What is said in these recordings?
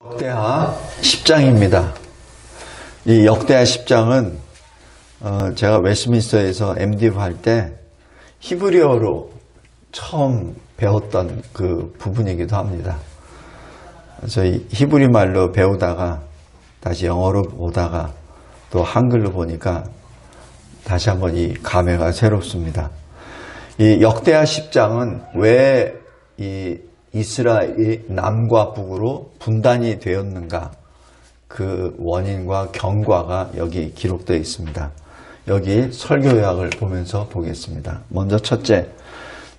역대하 10장입니다. 이 역대하 10장은 제가 웨스트민스터에서 MDF 할 때 히브리어로 처음 배웠던 그 부분이기도 합니다. 그래서 히브리 말로 배우다가 다시 영어로 보다가 또 한글로 보니까 다시 한번 이 감회가 새롭습니다. 이 역대하 10장은 왜 이 이스라엘이 남과 북으로 분단이 되었는가, 그 원인과 경과가 여기 기록되어 있습니다. 여기 설교 요약을 보면서 보겠습니다. 먼저 첫째,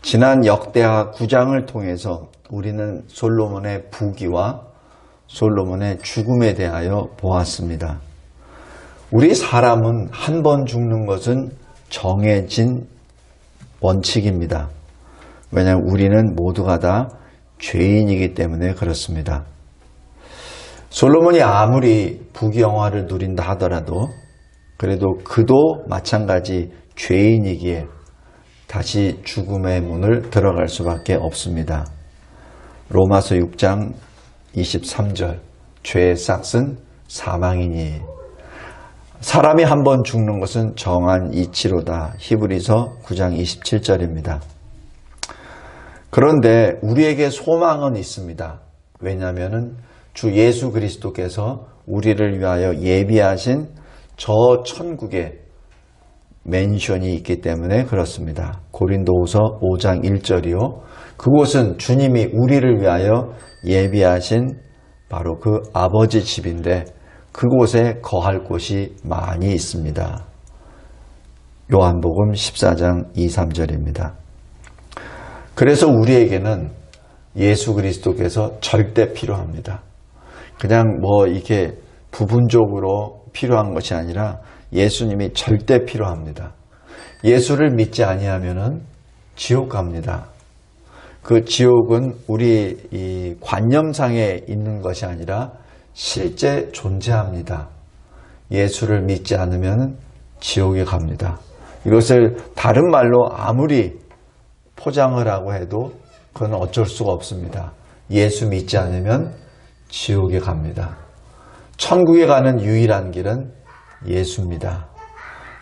지난 역대하 9장을 통해서 우리는 솔로몬의 부귀와 솔로몬의 죽음에 대하여 보았습니다. 우리 사람은 한 번 죽는 것은 정해진 원칙입니다. 왜냐하면 우리는 모두가 다 죄인이기 때문에 그렇습니다. 솔로몬이 아무리 부귀영화를 누린다 하더라도 그래도 그도 마찬가지 죄인이기에 다시 죽음의 문을 들어갈 수밖에 없습니다. 로마서 6장 23절, 죄의 싹은 사망이니 사람이 한 번 죽는 것은 정한 이치로다. 히브리서 9장 27절입니다. 그런데 우리에게 소망은 있습니다. 왜냐하면 주 예수 그리스도께서 우리를 위하여 예비하신 저 천국에 맨션이 있기 때문에 그렇습니다. 고린도후서 5장 1절이요. 그곳은 주님이 우리를 위하여 예비하신 바로 그 아버지 집인데 그곳에 거할 곳이 많이 있습니다. 요한복음 14장 2, 3절입니다. 그래서 우리에게는 예수 그리스도께서 절대 필요합니다. 그냥 이렇게 부분적으로 필요한 것이 아니라 예수님이 절대 필요합니다. 예수를 믿지 아니하면은 지옥 갑니다. 그 지옥은 우리 이 관념상에 있는 것이 아니라 실제 존재합니다. 예수를 믿지 않으면 지옥에 갑니다. 이것을 다른 말로 아무리 포장을 하고 해도 그건 어쩔 수가 없습니다. 예수 믿지 않으면 지옥에 갑니다. 천국에 가는 유일한 길은 예수입니다.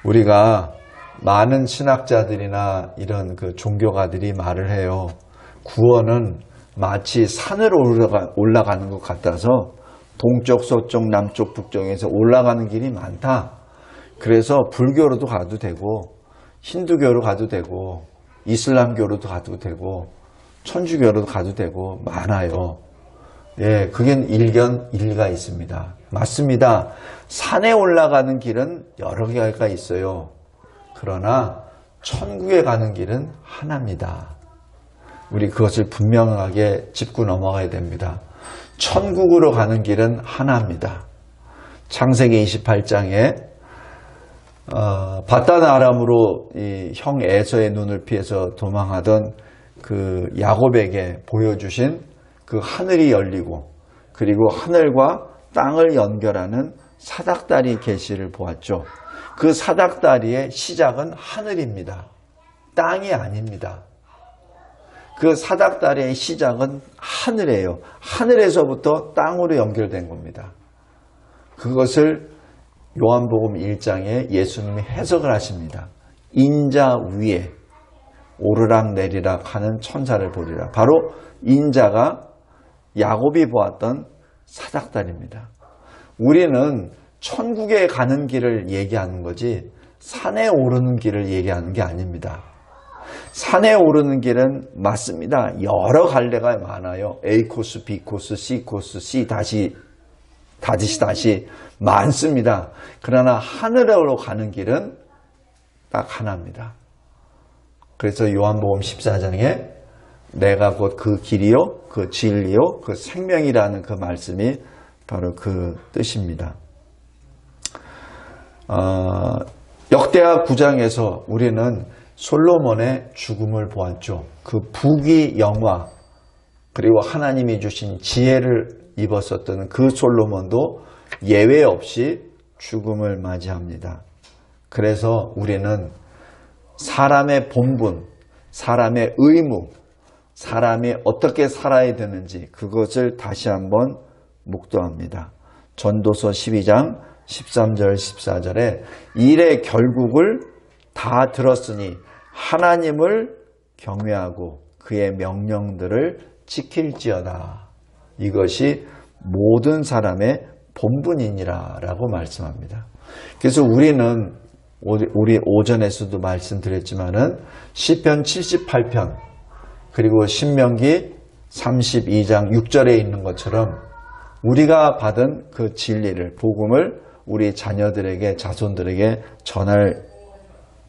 우리가 많은 신학자들이나 이런 그 종교가들이 말을 해요. 구원은 마치 산으로 올라가는 것 같아서 동쪽, 서쪽, 남쪽, 북쪽에서 올라가는 길이 많다. 그래서 불교로도 가도 되고 힌두교로 가도 되고 이슬람교로도 가도 되고 천주교로도 가도 되고 많아요. 예, 그게 일견일리가 있습니다. 맞습니다. 산에 올라가는 길은 여러 개가 있어요. 그러나 천국에 가는 길은 하나입니다. 우리 그것을 분명하게 짚고 넘어가야 됩니다. 천국으로 가는 길은 하나입니다. 창세기 28장에 바단 아람으로 이 형 에서의 눈을 피해서 도망하던 그 야곱에게 보여주신 그 하늘이 열리고 그리고 하늘과 땅을 연결하는 사닥다리 계시를 보았죠. 그 사닥다리의 시작은 하늘입니다. 땅이 아닙니다. 그 사닥다리의 시작은 하늘이에요. 하늘에서부터 땅으로 연결된 겁니다. 그것을 요한복음 1장에 예수님이 해석을 하십니다. 인자 위에 오르락 내리락 하는 천사를 보리라. 바로 인자가 야곱이 보았던 사닥다리입니다. 우리는 천국에 가는 길을 얘기하는 거지 산에 오르는 길을 얘기하는 게 아닙니다. 산에 오르는 길은 맞습니다. 여러 갈래가 많아요. A 코스, B 코스, C 코스, C 다시 많습니다. 그러나 하늘으로 가는 길은 딱 하나입니다. 그래서 요한복음 14장에 내가 곧 그 길이요, 그 진리요, 그 생명이라는 그 말씀이 바로 그 뜻입니다. 역대하 9장에서 우리는 솔로몬의 죽음을 보았죠. 그 부귀 영화 그리고 하나님이 주신 지혜를 입었었던 그 솔로몬도 예외 없이 죽음을 맞이합니다. 그래서 우리는 사람의 본분, 사람의 의무, 사람이 어떻게 살아야 되는지 그것을 다시 한번 묵도합니다. 전도서 12장 13절 14절에 일의 결국을 다 들었으니 하나님을 경외하고 그의 명령들을 지킬지어다. 이것이 모든 사람의 본분이니라 라고 말씀합니다. 그래서 우리는 우리 오전에서도 말씀드렸지만은 시편 78편 그리고 신명기 32장 6절에 있는 것처럼 우리가 받은 그 진리를 복음을 우리 자녀들에게 자손들에게 전할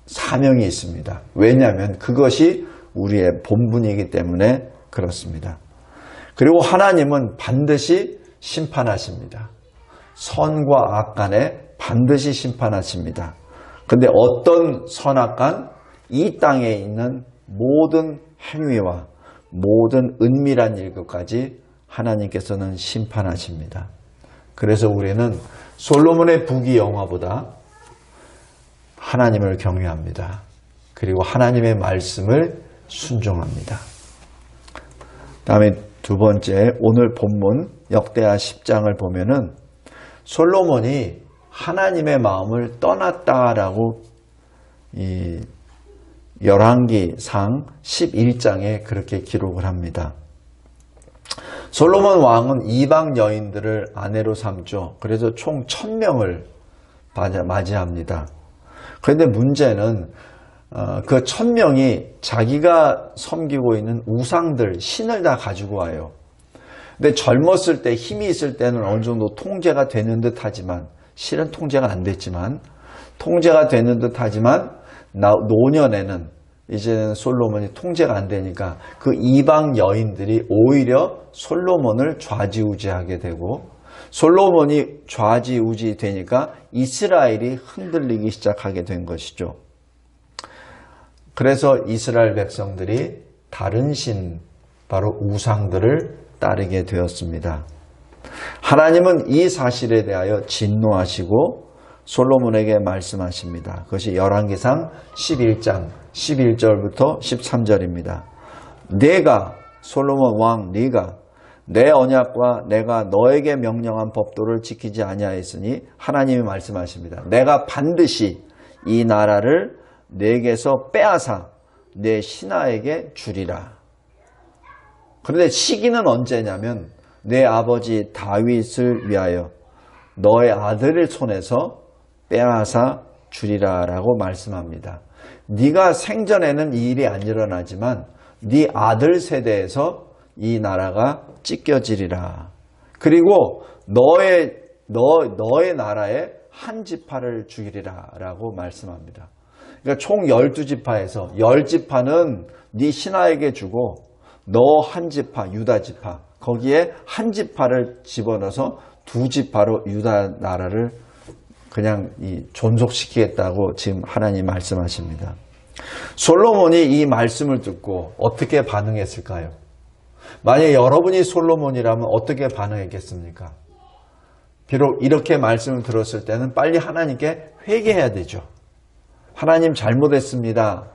사명이 있습니다. 왜냐하면 그것이 우리의 본분이기 때문에 그렇습니다. 그리고 하나님은 반드시 심판하십니다. 선과 악 간에 반드시 심판하십니다. 그런데 어떤 선악간 이 땅에 있는 모든 행위와 모든 은밀한 일것까지 하나님께서는 심판하십니다. 그래서 우리는 솔로몬의 부귀영화보다 하나님을 경외합니다. 그리고 하나님의 말씀을 순종합니다. 다음에 두 번째 오늘 본문 역대하 10장을 보면은 솔로몬이 하나님의 마음을 떠났다라고 이 열왕기상 11장에 그렇게 기록을 합니다. 솔로몬 왕은 이방 여인들을 아내로 삼죠. 그래서 총 1000명을 맞이합니다. 그런데 문제는 그 1000명이 자기가 섬기고 있는 우상들, 신을 다 가지고 와요. 근데 젊었을 때 힘이 있을 때는 어느 정도 통제가 되는 듯 하지만 실은 통제가 안 됐지만 통제가 되는 듯 하지만 노년에는 이제는 솔로몬이 통제가 안 되니까 그 이방 여인들이 오히려 솔로몬을 좌지우지하게 되고 솔로몬이 좌지우지 되니까 이스라엘이 흔들리기 시작하게 된 것이죠. 그래서 이스라엘 백성들이 다른 신, 바로 우상들을 따르게 되었습니다. 하나님은 이 사실에 대하여 진노하시고 솔로몬에게 말씀하십니다. 그것이 열왕기상 11장 11절부터 13절입니다. 네가 솔로몬 왕 네가 내 언약과 내가 너에게 명령한 법도를 지키지 아니하였으니 하나님이 말씀하십니다. 내가 반드시 이 나라를 내게서 빼앗아 내 신하에게 주리라. 그런데 시기는 언제냐면 내 아버지 다윗을 위하여 너의 아들을 손에서 빼앗아 주리라 라고 말씀합니다. 네가 생전에는 이 일이 안 일어나지만 네 아들 세대에서 이 나라가 찢겨지리라. 그리고 너의 나라에 한 지파를 죽이리라 라고 말씀합니다. 그러니까 총 12지파에서 10지파는 네 신하에게 주고 너 한 지파, 유다 지파, 거기에 한 지파를 집어넣어서 2지파로 유다 나라를 그냥 존속시키겠다고 지금 하나님 말씀하십니다. 솔로몬이 이 말씀을 듣고 어떻게 반응했을까요? 만약 여러분이 솔로몬이라면 어떻게 반응했겠습니까? 비록 이렇게 말씀을 들었을 때는 빨리 하나님께 회개해야 되죠. 하나님 잘못했습니다.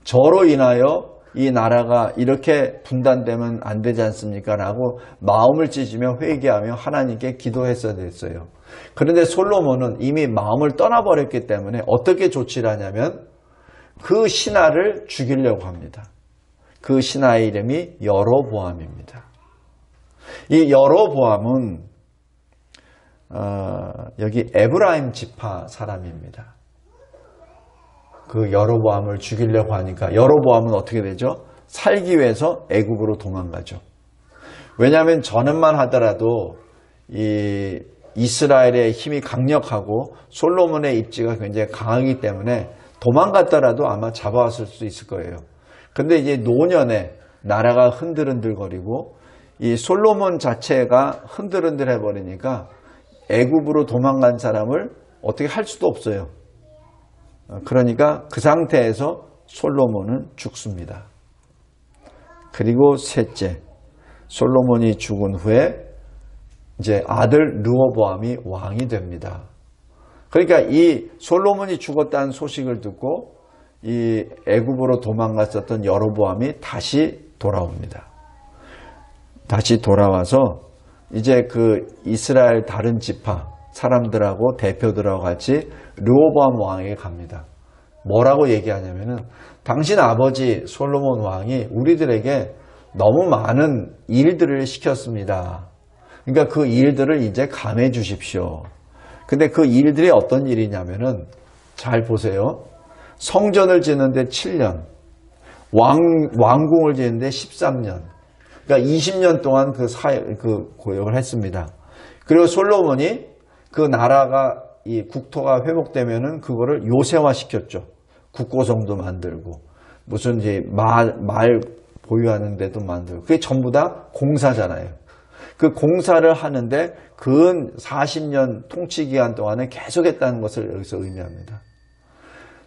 저로 인하여 이 나라가 이렇게 분단되면 안 되지 않습니까? 라고 마음을 찢으며 회개하며 하나님께 기도했어야 됐어요. 그런데 솔로몬은 이미 마음을 떠나버렸기 때문에 어떻게 조치를 하냐면 그 신하를 죽이려고 합니다. 그 신하의 이름이 여로보암입니다. 이 여로보암은 여기 에브라임 지파 사람입니다. 그 여로보암을 죽이려고 하니까 여로보암은 어떻게 되죠? 살기 위해서 애굽으로 도망가죠. 왜냐하면 전음만 하더라도 이 이스라엘의 힘이 강력하고 솔로몬의 입지가 굉장히 강하기 때문에 도망갔더라도 아마 잡아왔을 수 있을 거예요. 근데 이제 노년에 나라가 흔들흔들거리고 이 솔로몬 자체가 흔들흔들 해버리니까 애굽으로 도망간 사람을 어떻게 할 수도 없어요. 그러니까 그 상태에서 솔로몬은 죽습니다. 그리고 셋째, 솔로몬이 죽은 후에 이제 아들 르호보암이 왕이 됩니다. 그러니까 이 솔로몬이 죽었다는 소식을 듣고 이 애굽으로 도망갔었던 여로보암이 다시 돌아옵니다. 다시 돌아와서 이제 그 이스라엘 다른 지파 사람들하고 대표들하고 같이 르호보암 왕에게 갑니다. 뭐라고 얘기하냐면은 당신 아버지 솔로몬 왕이 우리들에게 너무 많은 일들을 시켰습니다. 그러니까 그 일들을 이제 감해 주십시오. 근데 그 일들이 어떤 일이냐면은 잘 보세요. 성전을 짓는데 7년, 왕궁을 짓는데 13년. 그러니까 20년 동안 그 고역을 했습니다. 그리고 솔로몬이 그 나라가 이 국토가 회복되면은 그거를 요새화 시켰죠. 국고성도 만들고 무슨 이제 말 보유하는 데도 만들고 그게 전부 다 공사잖아요. 그 공사를 하는데 근 40년 통치 기간 동안에 계속했다는 것을 여기서 의미합니다.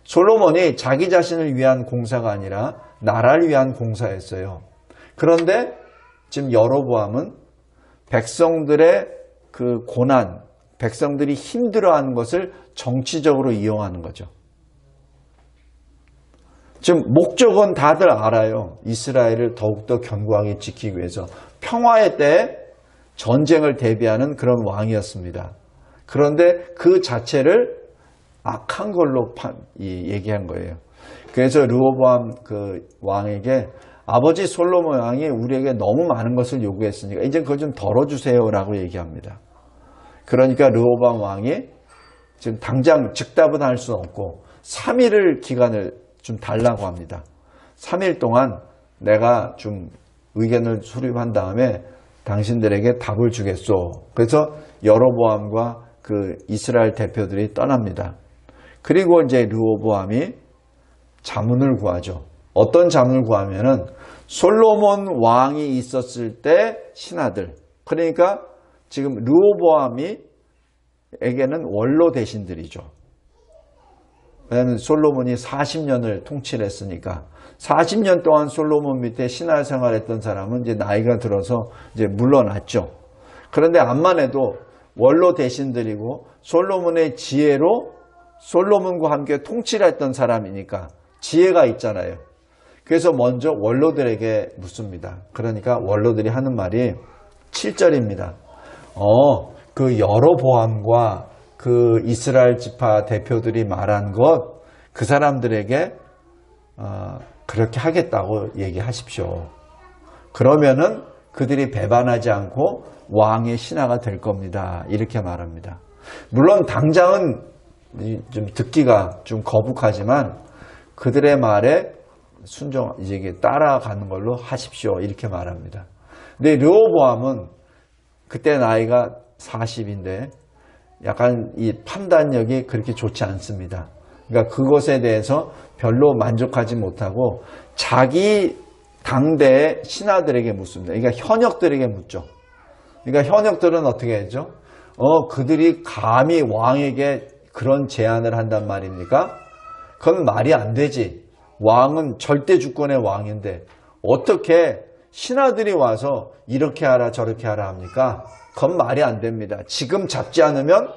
솔로몬이 자기 자신을 위한 공사가 아니라 나라를 위한 공사였어요. 그런데 지금 여로보암은 백성들의 그 고난, 백성들이 힘들어하는 것을 정치적으로 이용하는 거죠. 지금 목적은 다들 알아요. 이스라엘을 더욱더 견고하게 지키기 위해서 평화의 때에 전쟁을 대비하는 그런 왕이었습니다. 그런데 그 자체를 악한 걸로 얘기한 거예요. 그래서 르호보암 그 왕에게 아버지 솔로몬 왕이 우리에게 너무 많은 것을 요구했으니까 이제 그거 좀 덜어주세요라고 얘기합니다. 그러니까 르호보암 왕이 지금 당장 즉답은 할 수 없고 3일을 기간을 좀 달라고 합니다. 3일 동안 내가 좀 의견을 수립한 다음에 당신들에게 답을 주겠소. 그래서 여로보암과 그 이스라엘 대표들이 떠납니다. 그리고 이제 르호보암이 자문을 구하죠. 어떤 자문을 구하면은 솔로몬 왕이 있었을 때 신하들, 그러니까 지금 르호보암에게는 원로 대신들이죠. 왜냐하면 솔로몬이 40년을 통치를 했으니까 40년 동안 솔로몬 밑에 신하 생활했던 사람은 이제 나이가 들어서 이제 물러났죠. 그런데 암만 해도 원로 대신들이고 솔로몬의 지혜로 솔로몬과 함께 통치를 했던 사람이니까 지혜가 있잖아요. 그래서 먼저 원로들에게 묻습니다. 그러니까 원로들이 하는 말이 7절입니다. 그 여로보암과 그 이스라엘 지파 대표들이 말한 것, 그 사람들에게 그렇게 하겠다고 얘기하십시오. 그러면은 그들이 배반하지 않고 왕의 신하가 될 겁니다. 이렇게 말합니다. 물론 당장은 좀 듣기가 좀 거북하지만 그들의 말에 이제 따라가는 걸로 하십시오. 이렇게 말합니다. 근데 르호보암은 그때 나이가 40인데 약간 이 판단력이 그렇게 좋지 않습니다. 그러니까 그것에 대해서 별로 만족하지 못하고 자기 당대의 신하들에게 묻습니다. 그러니까 현역들에게 묻죠. 그러니까 현역들은 어떻게 하죠? 그들이 감히 왕에게 그런 제안을 한단 말입니까? 그건 말이 안 되지. 왕은 절대 주권의 왕인데 어떻게 신하들이 와서 이렇게 하라 저렇게 하라 합니까? 그건 말이 안 됩니다. 지금 잡지 않으면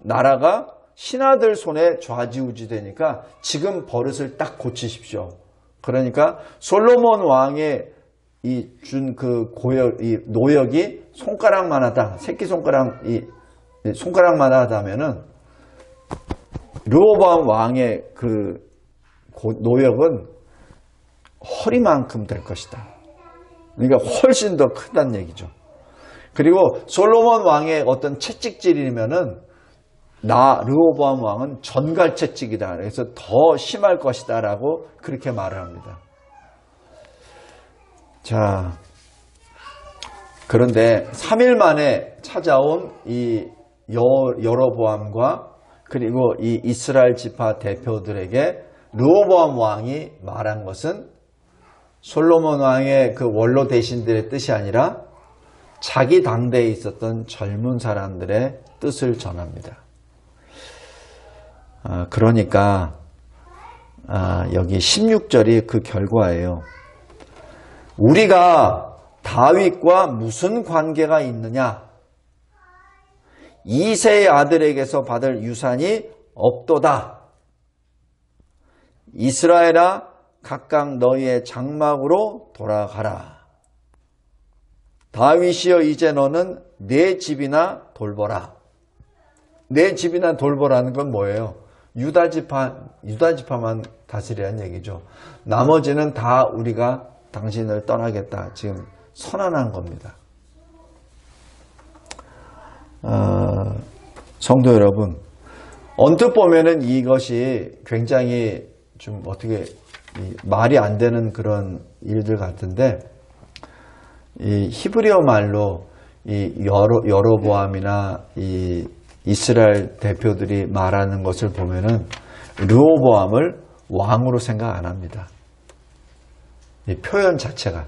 나라가 신하들 손에 좌지우지 되니까 지금 버릇을 딱 고치십시오. 그러니까 솔로몬 왕의 준 그 노역이 손가락만 하다, 손가락만 하다면은 르호보암 왕의 그 노역은 허리만큼 될 것이다. 그러니까 훨씬 더 크다는 얘기죠. 그리고 솔로몬 왕의 어떤 채찍질이면은 르호보암 왕은 전갈 채찍이다. 그래서 더 심할 것이다 라고 그렇게 말을 합니다. 자, 그런데 3일 만에 찾아온 이 여로보암과 그리고 이 이스라엘 지파 대표들에게 르호보암 왕이 말한 것은 솔로몬 왕의 그 원로 대신들의 뜻이 아니라 자기 당대에 있었던 젊은 사람들의 뜻을 전합니다. 그러니까 여기 16절이 그 결과예요. 우리가 다윗과 무슨 관계가 있느냐? 이새의 아들에게서 받을 유산이 없도다. 이스라엘아, 각각 너희의 장막으로 돌아가라. 다윗이여 이제 너는 내 집이나 돌보라. 내 집이나 돌보라는 건 뭐예요? 유다 지파만 다스리라는 얘기죠. 나머지는 다 우리가 당신을 떠나겠다. 지금 선언한 겁니다. 성도 여러분, 언뜻 보면은 이것이 굉장히 좀 어떻게 말이 안 되는 그런 일들 같은데, 이 히브리어 말로 이 여로보암이나 이 이스라엘 대표들이 말하는 것을 보면은 르호보암을 왕으로 생각 안 합니다. 이 표현 자체가.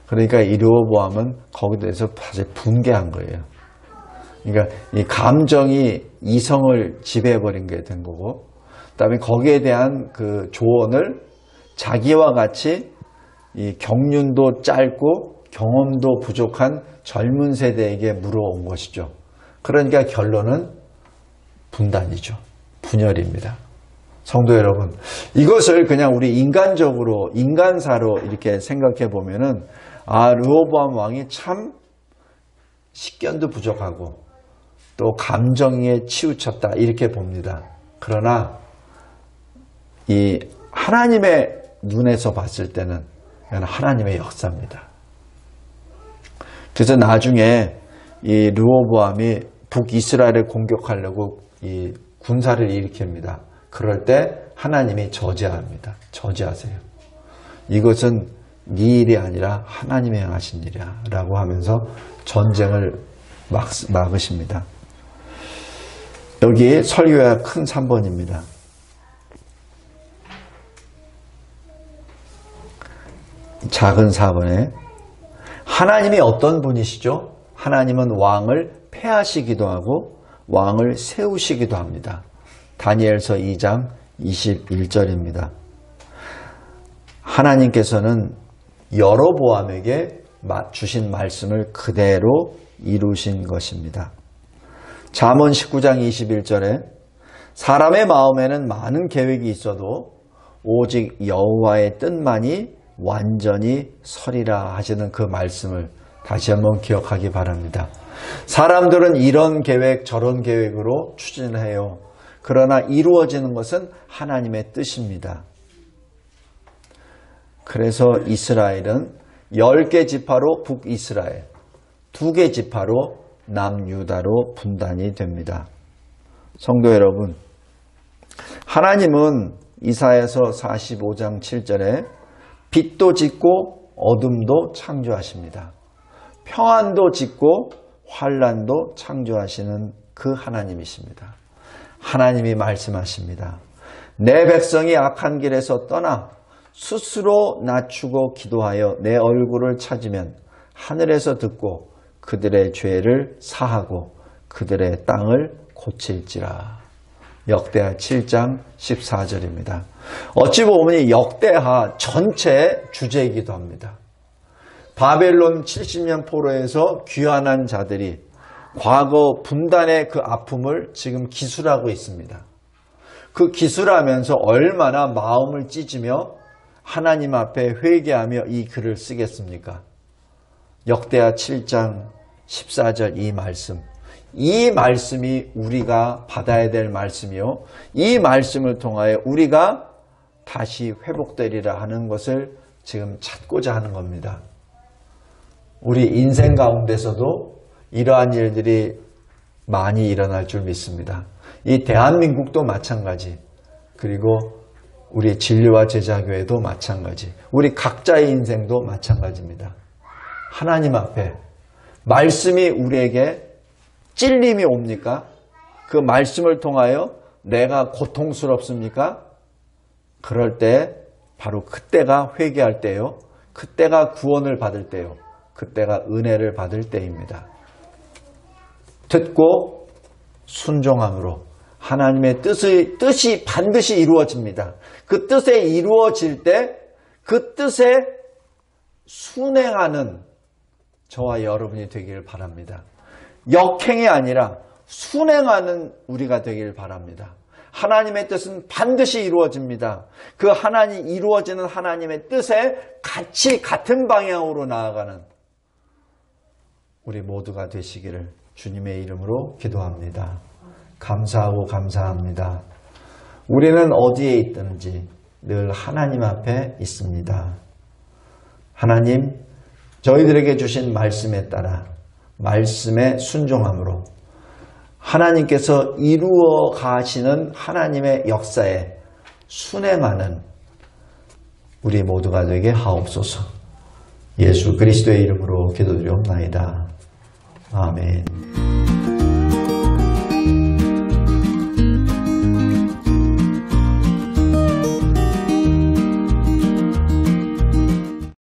그러니까 이 르호보암은 거기에 대해서 사실 분개한 거예요. 그러니까 이 감정이 이성을 지배해버린 게 된 거고, 그다음에 거기에 대한 그 조언을 자기와 같이 이 경륜도 짧고 경험도 부족한 젊은 세대에게 물어온 것이죠. 그러니까 결론은 분단이죠. 분열입니다. 성도 여러분, 이것을 그냥 우리 인간적으로, 인간사로 이렇게 생각해 보면은, 르호보암 왕이 참 식견도 부족하고 또 감정에 치우쳤다, 이렇게 봅니다. 그러나 이 하나님의 눈에서 봤을 때는 이건 하나님의 역사입니다. 그래서 나중에 이 르호보암이 북이스라엘을 공격하려고 이 군사를 일으킵니다. 그럴 때 하나님이 저지합니다. 저지하세요. 이것은 네 일이 아니라 하나님이 행하신 일이야 라고 하면서 전쟁을 막으십니다. 여기 설교야 큰 3번입니다. 작은 4번에 하나님이 어떤 분이시죠? 하나님은 왕을 폐하시기도 하고 왕을 세우시기도 합니다. 다니엘서 2장 21절입니다. 하나님께서는 여로보암에게 주신 말씀을 그대로 이루신 것입니다. 잠언 19장 21절에 사람의 마음에는 많은 계획이 있어도 오직 여호와의 뜻만이 완전히 서리라 하시는 그 말씀을 다시 한번 기억하기 바랍니다. 사람들은 이런 계획 저런 계획으로 추진해요. 그러나 이루어지는 것은 하나님의 뜻입니다. 그래서 이스라엘은 10개 지파로 북이스라엘, 2개 지파로 남유다로 분단이 됩니다. 성도 여러분, 하나님은 이사야서 45장 7절에 빛도 짓고 어둠도 창조하십니다. 평안도 짓고 환난도 창조하시는 그 하나님이십니다. 하나님이 말씀하십니다. 내 백성이 악한 길에서 떠나 스스로 낮추고 기도하여 내 얼굴을 찾으면 하늘에서 듣고 그들의 죄를 사하고 그들의 땅을 고칠지라. 역대하 7장 14절입니다. 어찌 보면 이 역대하 전체 주제이기도 합니다. 바벨론 70년 포로에서 귀환한 자들이 과거 분단의 그 아픔을 지금 기술하고 있습니다. 그 기술하면서 얼마나 마음을 찢으며 하나님 앞에 회개하며 이 글을 쓰겠습니까? 역대하 7장 14절 이 말씀. 이 말씀이 우리가 받아야 될 말씀이요. 이 말씀을 통하여 우리가 다시 회복되리라 하는 것을 지금 찾고자 하는 겁니다. 우리 인생 가운데서도 이러한 일들이 많이 일어날 줄 믿습니다. 이 대한민국도 마찬가지, 그리고 우리 진리와 제자교회도 마찬가지, 우리 각자의 인생도 마찬가지입니다. 하나님 앞에 말씀이 우리에게 찔림이 옵니까? 그 말씀을 통하여 내가 고통스럽습니까? 그럴 때 바로 그때가 회개할 때요. 그때가 구원을 받을 때요. 그때가 은혜를 받을 때입니다. 듣고 순종함으로 하나님의 뜻이 반드시 이루어집니다. 그 뜻에 이루어질 때 그 뜻에 순행하는 저와 여러분이 되기를 바랍니다. 역행이 아니라 순행하는 우리가 되기를 바랍니다. 하나님의 뜻은 반드시 이루어집니다. 그 이루어지는 하나님의 뜻에 같이 같은 방향으로 나아가는 우리 모두가 되시기를 주님의 이름으로 기도합니다. 감사하고 감사합니다. 우리는 어디에 있든지 늘 하나님 앞에 있습니다. 하나님, 저희들에게 주신 말씀에 따라 말씀에 순종함으로 하나님께서 이루어 가시는 하나님의 역사에 순행하는 우리 모두가 되게 하옵소서. 예수 그리스도의 이름으로 기도드리옵나이다. 아멘.